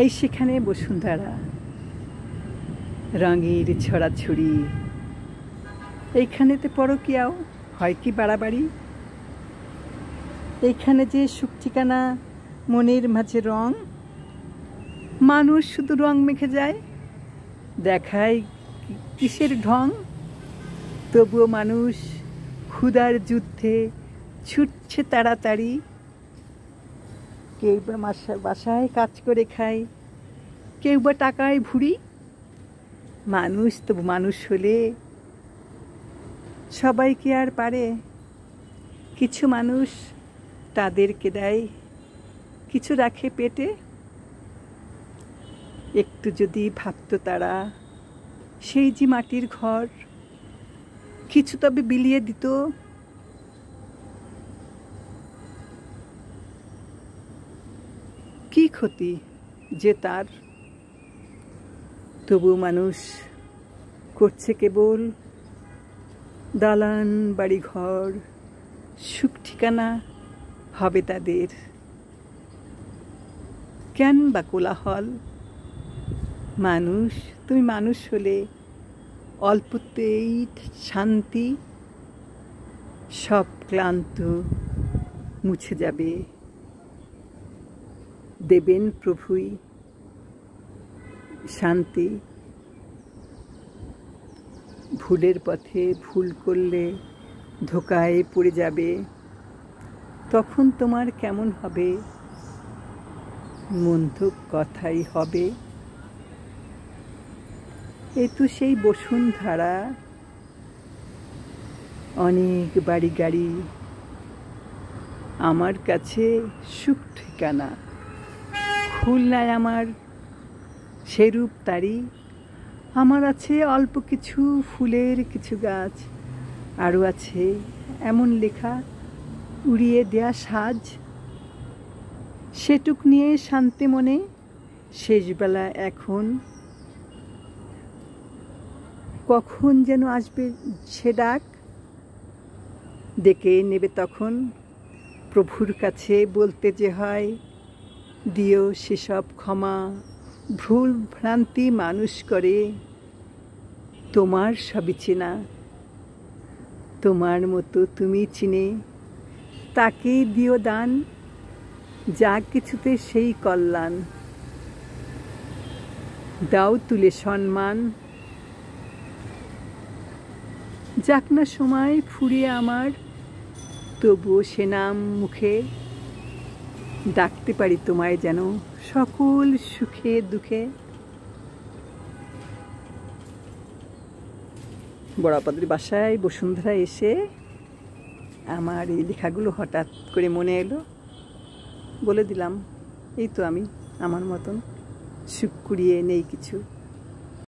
এই সেখানে বসুন্ধরা, রঙের ছড়াছড়ি। এইখানেতে পরকীয়াও হয় কি বাড়াবাড়ি। এইখানে যে সুখ ঠিকানা, মনের মাঝে রং, মানুষ শুধু রং মেখে যায়, দেখায় কিসের ঢং। তবুও মানুষ ক্ষুধার যুদ্ধে ছুটছে তাড়াতাড়ি। কেউ বা বাসায় কাজ করে খায়, কেউ বা টাকায় ভুড়ি। মানুষ তবু মানুষ হলে সবাই কি আর পারে? কিছু মানুষ তাদেরকে দেয়, কিছু রাখে পেটে। একটু যদি ভাবতো তারা সেই যে মাটির ঘর, কিছু তবে বিলিয়ে দিত। কি ক্ষতি যে তার? তবু মানুষ করছে কেবল দালান বাড়ি ঘর, সুখ ঠিকানা হবে তাদের। কেন বা কোলাহল? মানুষ, তুমি মানুষ হলে অল্পতেই শান্তি, সব ক্লান্ত মুছে যাবে। দেবেন প্রভুই শান্তি। ভুলের পথে ভুল করলে ধোকায় পড়ে যাবে, তখন তোমার কেমন হবে? মন্দ কথাই হবে। এ তো সেই বসুন্ধরা, অনেক বাড়ি গাড়ি, আমার কাছে সুখ ঠিকানা। খুলনায় আমার সেরূপ তারি, আমার আছে অল্প কিছু ফুলের কিছু গাছ, আরও আছে এমন লেখা উড়িয়ে দেয়া সাজ। সেটুক নিয়ে শান্তি মনে শেষবেলা এখন, কখন যেন আসবে সে ডাক, ডেকে নেবে তখন। প্রভুর কাছে বলতে যে হয়, দিও সেসব ক্ষমা, ভুল ভ্রান্তি মানুষ করে। তোমার সবই চেনা, তোমার মতো তুমি চিনে, তাকেই দিও দান, যা কিছুতে সেই কল্যাণ। দাও তুলে সম্মান, যাক না সময় ফুরিয়ে আমার, তবুও সে নাম মুখে ডাকতে পারি তোমায় যেন সকল সুখে দুঃখে। বড়াপাদের বাসায় বসুন্ধরা এসে আমার এই লেখাগুলো হঠাৎ করে মনে এলো, বলে দিলাম। এই তো আমি আমার মতন সুখ কুড়িয়ে নেই কিছু।